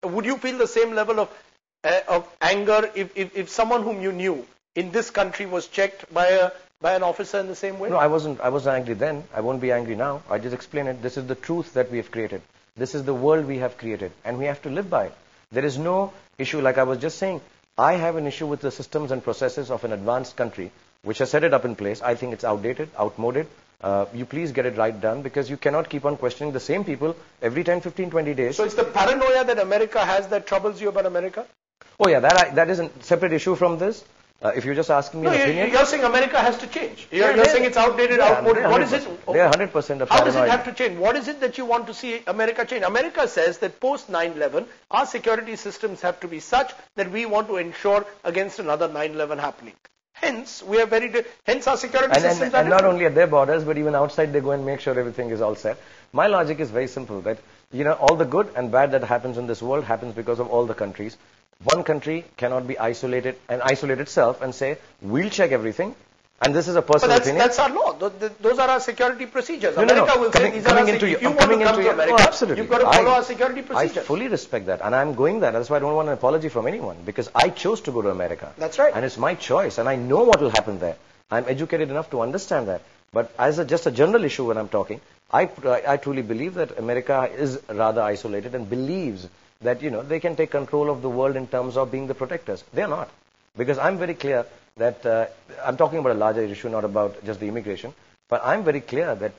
Would you feel the same level of anger if someone whom you knew in this country was checked by an officer in the same way? No, I wasn't angry then. I won't be angry now. I just explain it. This is the truth that we have created. This is the world we have created, and we have to live by it. There is no issue, like I was just saying. I have an issue with the systems and processes of an advanced country, which has set it up in place. I think it's outdated, outmoded. You please get it right done, because you cannot keep on questioning the same people every 10, 15, 20 days. So it's the paranoia that America has that troubles you about America? Oh yeah, that is a separate issue from this. If you're just asking me an opinion. You're saying America has to change. You're saying it's outdated, outmoded. What is it? They're 100% paranoid. How does it have to change? What is it that you want to see America change? America says that post 9/11, our security systems have to be such that we want to ensure against another 9/11 happening. Hence, we are hence our security systems are and not only at their borders, but even outside, they go and make sure everything is all set. My logic is very simple, that, all the good and bad that happens in this world happens because of all the countries. One country cannot be isolated and isolate itself and say, we'll check everything, and this is a personal opinion. That's our law. Those are our security procedures. America will say these are our security. If you want to come to America, you've got to follow our security procedures. I fully respect that, and I'm going there. That's why I don't want an apology from anyone, because I chose to go to America. That's right. And it's my choice, and I know what will happen there. I'm educated enough to understand that. But as just a general issue when I'm talking, I truly believe that America is rather isolated and believes that, they can take control of the world in terms of being the protectors. They're not. Because I'm very clear that, I'm talking about a larger issue, not about just the immigration, but I'm very clear that,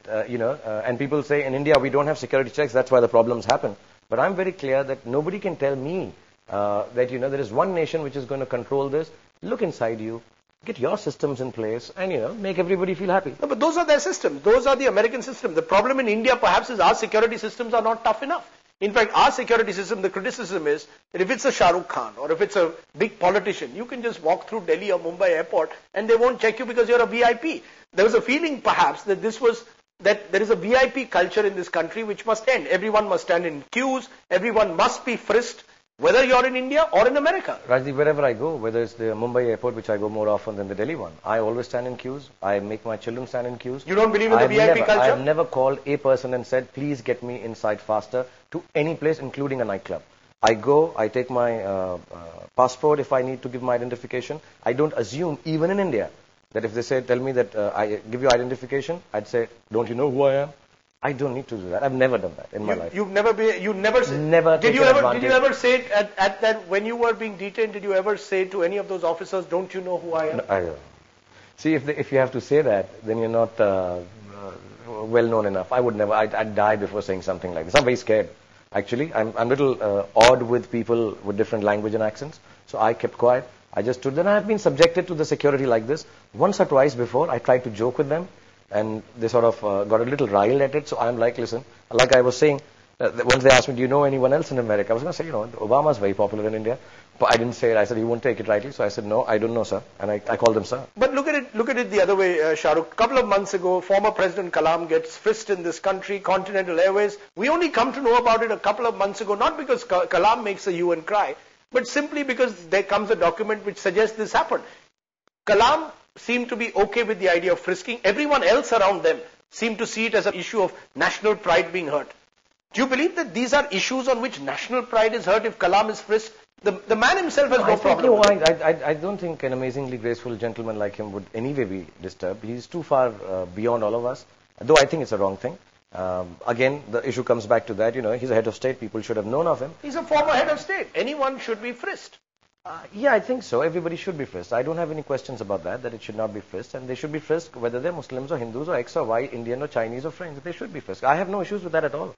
and people say in India we don't have security checks, that's why the problems happen. But I'm very clear that nobody can tell me that, there is one nation which is going to control this. Look inside you, get your systems in place, and, make everybody feel happy. No, but those are their systems. Those are the American systems. The problem in India perhaps is our security systems are not tough enough. In fact, our security system, the criticism is that if it's a Shah Rukh Khan or if it's a big politician, you can just walk through Delhi or Mumbai airport and they won't check you because you're a VIP. There was a feeling perhaps that that there is a VIP culture in this country which must end. Everyone must stand in queues. Everyone must be frisked, whether you're in India or in America. Rajdeep, wherever I go, whether it's the Mumbai airport, which I go more often than the Delhi one, I always stand in queues. I make my children stand in queues. You don't believe in the VIP culture? I have never called a person and said, please get me inside faster to any place, including a nightclub. I go, I take my passport if I need to give my identification. I don't assume, even in India, that if they say, tell me that I give you identification, I'd say, don't you know who I am? I don't need to do that. I've never done that in my life. You've never said. Never. Did you ever say at that when you were being detained? Did you ever say to any of those officers, "Don't you know who I am"? No, see, if you have to say that, then you're not well known enough. I would never. I'd die before saying something like this. I'm very scared. Actually, I'm a little odd with people with different language and accents. So I kept quiet. I just stood there. And I've been subjected to the security like this once or twice before. I tried to joke with them. And they sort of got a little riled at it. So I'm like, listen, like I was saying, once they asked me, do you know anyone else in America? I was going to say, Obama's very popular in India. But I didn't say it. I said, you won't take it rightly. So I said, no, I don't know, sir. And I called them sir. But look at it the other way, Shah Rukh. A couple of months ago, former President Kalam gets frisked in this country, Continental Airways. We only come to know about it a couple of months ago, not because Kalam makes a hue and cry, but simply because there comes a document which suggests this happened. Kalam seemed to be okay with the idea of frisking. Everyone else around them seemed to see it as an issue of national pride being hurt. Do you believe that these are issues on which national pride is hurt if Kalam is frisked? The man himself has no problem. I don't think an amazingly graceful gentleman like him would anyway be disturbed. He's too far beyond all of us, though I think it's a wrong thing. Again, the issue comes back to that, he's a head of state. People should have known of him. He's a former head of state. Anyone should be frisked. Yeah, I think so. Everybody should be frisked. I don't have any questions about that it should not be frisked. And they should be frisked whether they're Muslims or Hindus or X or Y, Indian or Chinese or French. They should be frisked. I have no issues with that at all.